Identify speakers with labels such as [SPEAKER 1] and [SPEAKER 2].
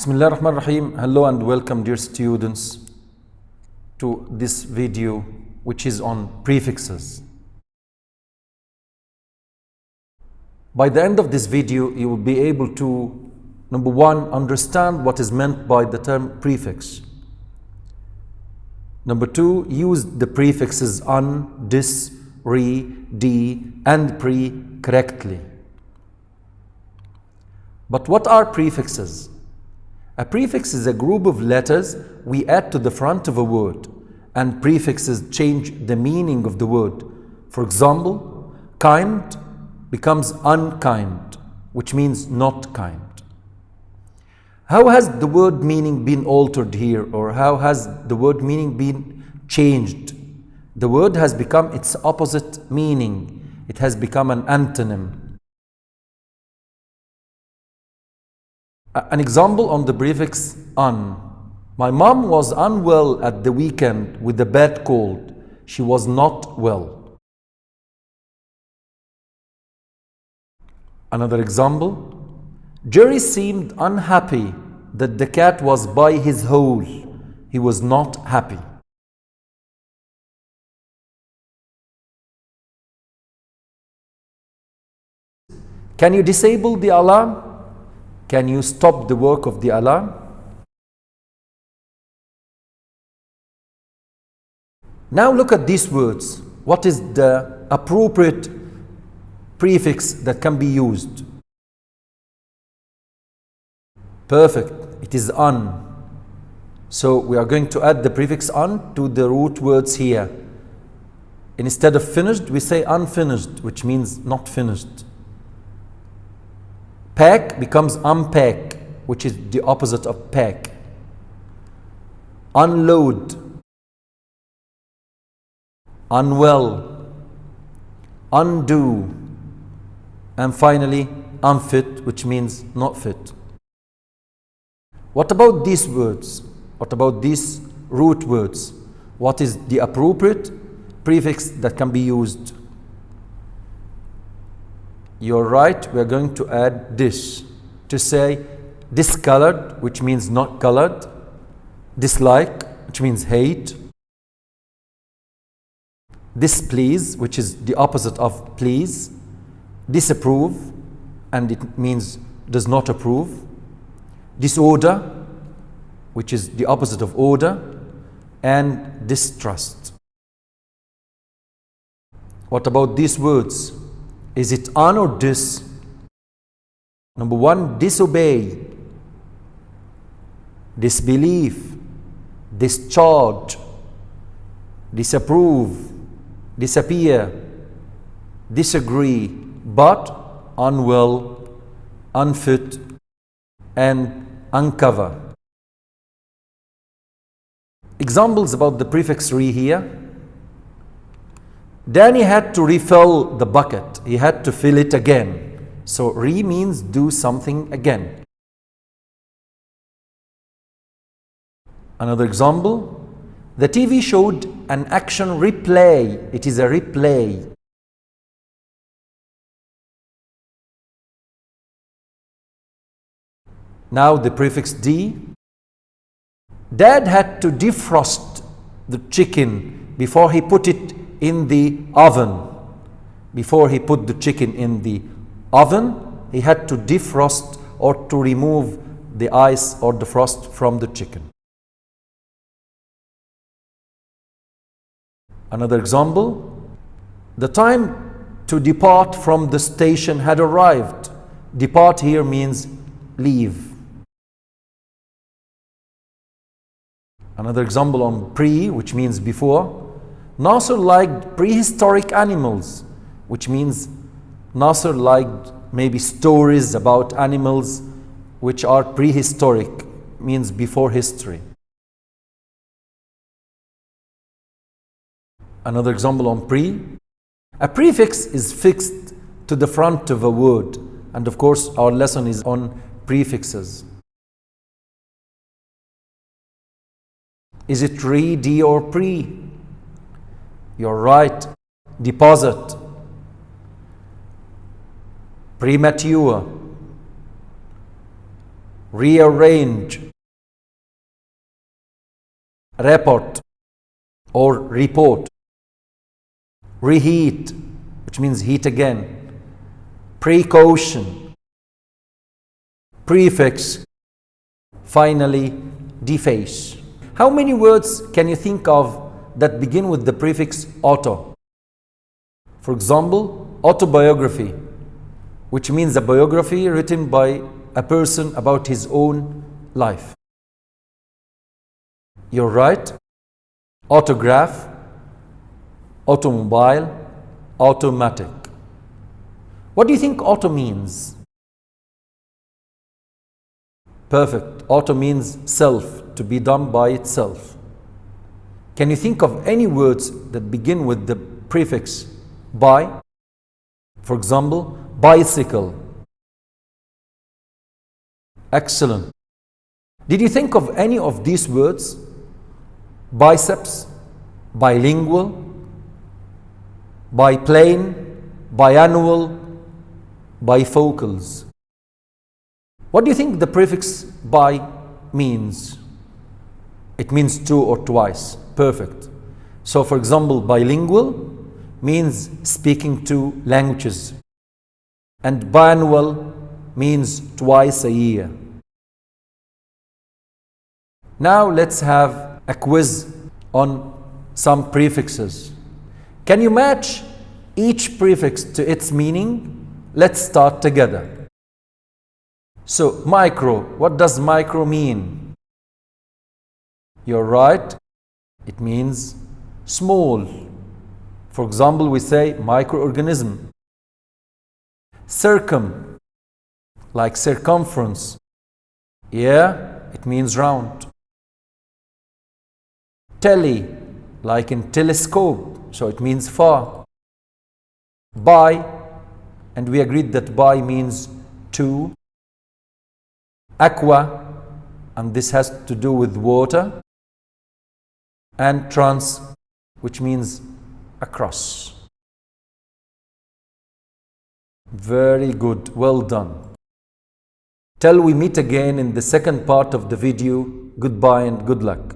[SPEAKER 1] Bismillah ar-Rahman ar-Rahim. Hello and welcome, dear students, to this video which is on prefixes. By the end of this video, you will be able to, number one, understand what is meant by the term prefix. Number two, use the prefixes un, dis, re, de, and pre correctly. But what are prefixes? A prefix is a group of letters we add to the front of a word, and prefixes change the meaning of the word. For example, kind becomes unkind, which means not kind. How has the word meaning been altered here, or how has the word meaning been changed? The word has become its opposite meaning. It has become an antonym. An example on the prefix un. My mom was unwell at the weekend with a bad cold. She was not well. Another example. Jerry seemed unhappy that the cat was by his hole. He was not happy. Can you disable the alarm? Can you stop the work of the alarm? Now look at these words. What is the appropriate prefix that can be used? Perfect. It is un. So we are going to add the prefix un to the root words here. Instead of finished, we say unfinished, which means not finished. Pack becomes unpack, which is the opposite of pack. Unload, unwell, undo, and finally unfit, which means not fit. What about these words? What about these root words? What is the appropriate prefix that can be used? You're right, we are going to add dis to say discolored, which means not colored, dislike, which means hate, displease, which is the opposite of please, disapprove, and it means does not approve, disorder, which is the opposite of order, and distrust. What about these words? Is it un or dis? Number one, disobey, disbelief, discharge, disapprove, disappear, disagree, but, unwell, unfit, and uncover. Examples about the prefix re here. Danny had to refill the bucket. He had to fill it again. So re means do something again. Another example. The TV showed an action replay. It is a replay. Now the prefix D. Dad had to defrost the chicken before he put it in the oven. Before he put the chicken in the oven, he had to defrost or to remove the ice or the frost from the chicken. Another example. The time to depart from the station had arrived. Depart here means leave. Another example on pre, which means before. Nasser liked prehistoric animals, which means Nasser liked maybe stories about animals which are prehistoric, means before history. Another example on pre. A prefix is fixed to the front of a word, and of course our lesson is on prefixes. Is it re, de, or pre? You're right. Deposit, premature, rearrange, report or report, reheat, which means heat again, precaution, prefix, finally deface. How many words can you think of that begin with the prefix auto? For example, autobiography, which means a biography written by a person about his own life. You're right. Autograph, automobile, automatic. What do you think auto means? Perfect. Auto means self, to be done by itself. Can you think of any words that begin with the prefix by? For example, bicycle. Excellent. Did you think of any of these words? Biceps, bilingual, biplane, biannual, bifocals. What do you think the prefix by means? It means two or twice. Perfect. So for example, bilingual means speaking two languages, and biannual means twice a year. Now let's have a quiz on some prefixes. Can you match each prefix to its meaning? Let's start together. So, micro, what does micro mean? You're right, it means small. For example, we say microorganism. Circum, like circumference. Yeah, it means round. Tele, like in telescope, so it means far. Bi, and we agreed that bi means two. Aqua, and this has to do with water. And trans, which means across. Very good, well done. Till we meet again in the second part of the video, goodbye and good luck.